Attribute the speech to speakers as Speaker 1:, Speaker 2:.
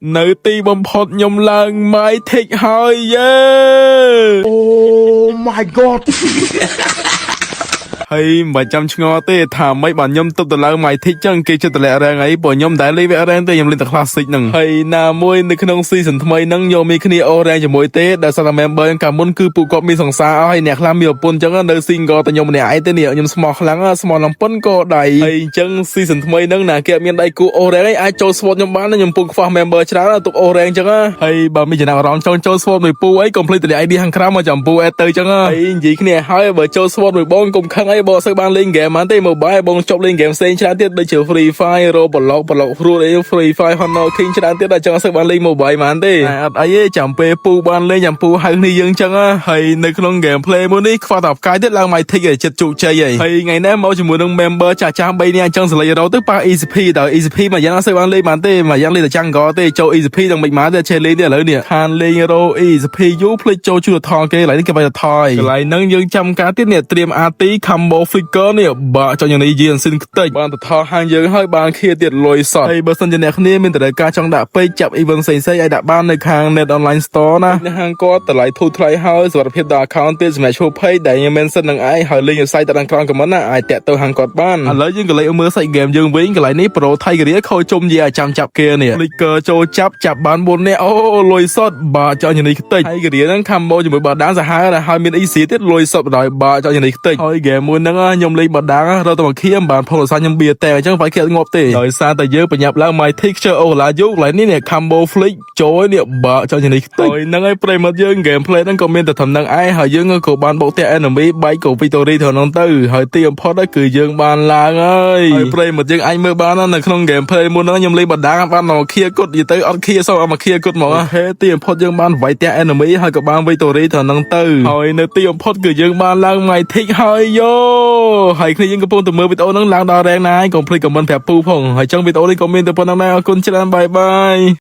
Speaker 1: នៅទីបំផុតខ្ញុំឡើងម៉ៃថិចហើយយេ
Speaker 2: Oh my god
Speaker 1: ហើយមិនចាំឆ្ងល់ទេថាមិនបានខ្ញុំទៅទៅឡើងម៉ៃថិចចឹងគេចិត្តតម្លាក់រ៉េងអីព្រោះខ្ញុំដែលលេងវគ្គរ៉េងទេខ្ញុំលេងតែ classic ហ្នឹងហើយណាមួយនៅក្នុង season ថ្មីហ្នឹងយកមានគ្នាអូរ៉េងជាមួយទេដែលសារតែ member កាលមុនគឺពួកគាត់មានសង្សារអស់ហើយអ្នកខ្លះមានប្រពន្ធចឹងនៅ single តែខ្ញុំម្នាក់ឯងទេនេះខ្ញុំស្មោះខ្លាំងស្មោះឡើងប៉ុនក៏ដៃហើយអញ្ចឹង season ថ្មីហ្នឹងណាគេអត់មានដៃគូអូរ៉េងឯងអាចចូល sword ខ្ញុំបានខ្ញុំពុំខ្វះ member ច្រើនទុកអូរ៉េងចឹងហើយបើមានចំណាប់អារម្មណ៍ចង់ចូល sword មួយពូអី complete តម្លាក់ ID ខាងក្រៅមកចាំពូអេតទៅចឹងហើយនិយាយគ្នាហើយបើចូល sword មួយបងកុំខឹងអីបងបានលេងហ្គេមបានទេ mobile បងជប់លេងហ្គេមផ្សេងច្រើនទៀតដូចជា Free Fire រ៉ូប្លុកព្រួតអី Free Fire Honor King ច្រើនទៀតតែចឹងអត់សូវបានលេង mobile បានទេអត់អីទេចាំពេលពូបានលេងចាំពូហៅគ្នាយើងចឹងហើយនៅក្នុង gameplay មួយនេះខ្វះតែផ្កាយទៀតឡើង My Tick ចិត្តជោគជ័យហើយថ្ងៃនេះមកជាមួយនឹង member ចាស់3នាក់អញ្ចឹងសលេងរ៉ូទៅប៉ះ ECP ដល់ ECP មួយយ៉ាងអត់សូវបានលេងបានទេមួយយ៉ាងលេងតែចាំងកទេចូល ECP ដល់មិនបានទេចេះលេងទេឥឡូវនេះខានលេងរ៉ូ ECP យូភ្លេចចូលជួយថងគេឡើយនេះគេបាយថយកន្លែងហ្នឹងយើងចាំការទៀតនេះត្រៀម RT Combo Flicker នេះបាក់ចង់យ៉ាងនេះយីអនស៊ីនខ្ទេចបានទៅថតហាងយើងហើយបានខៀទៀតលុយសតហើយបើសិនជាអ្នកគ្នាមានតម្រូវការចង់ដាក់ពេកចាប់ event ផ្សេងៗឲ្យដាក់បាននៅខាង Net Online Store ណាហាងគាត់តម្លៃធូរថ្លៃហើយសុវត្ថិភាពដល់ account ទៀតសម្រាប់ឈ្មោះ page ដែលខ្ញុំ mention នឹងឯងហើយលេង website តាមក្រោម comment ណាអាចតាក់ទងហាងគាត់បានឥឡូវយើងក៏លេងមើលសាច់ game យើងវិញកន្លែងនេះ Pro Tiger ខូចជុំយាចាំចាប់គេនេះ Flicker ចូលចាប់បាន4នាក់អូលុយសតបាក់ចង់យ៉ាងនេះខ្ទេច Tiger ហ្នឹង combo ជាមួយបាដាងសាហាវហើយមាន easy ទៀតលុយសតបណ្ដោយបាក់ចង់យ៉ាងនេះខ្ទេចហើយ game មួយហ្នឹងខ្ញុំលេងបាដាងរត់ទៅមកខៀមបានផលសាខ្ញុំបៀតែអញ្ចឹងវាយគេងាប់ទេដោយសារតែយើងប្រញាប់ឡើង My Texture អូឡាយូកន្លែងនេះ combo flick ចូលនេះបាក់ចង់យ៉ាងនេះខ្ទេចហើយហ្នឹងហើយប្រិមត្តយើង gameplay ហ្នឹងក៏មានតែត្រឹមហ្នឹងឯងហើយយើងក៏បានបោកតា enemy បែកក៏ victory ទៅហ្នឹងទៅហើយទីបំផុតគឺយើងបានឡើងហើយប្រិមត្តយើងអាចមើលបាននៅក្នុង gameplay មុនហ្នឹងខ្ញុំលេងបាដាងបានមកខៀគុតនិយាយទៅអត់ខៀសោះមកខៀគុតមកហេទីបំផុតយើងបានវាយតា enemy ហើយក៏បាន victory ទៅហ្នឹងទៅហើយនៅទីបំផុតគឺយើងបានឡើង My Tick ហើយយោហើយគ្នាយើងកំពុងតែមើលវីដេអូហ្នឹងឡើងដល់រ៉េងណាហើយកុំភ្លេច comment ប្រាប់ពូផងហើយចឹងវីដេអូនេះក៏មានតែប៉ុណ្្នឹងដែរអរគុណច្រើនបាយបាយ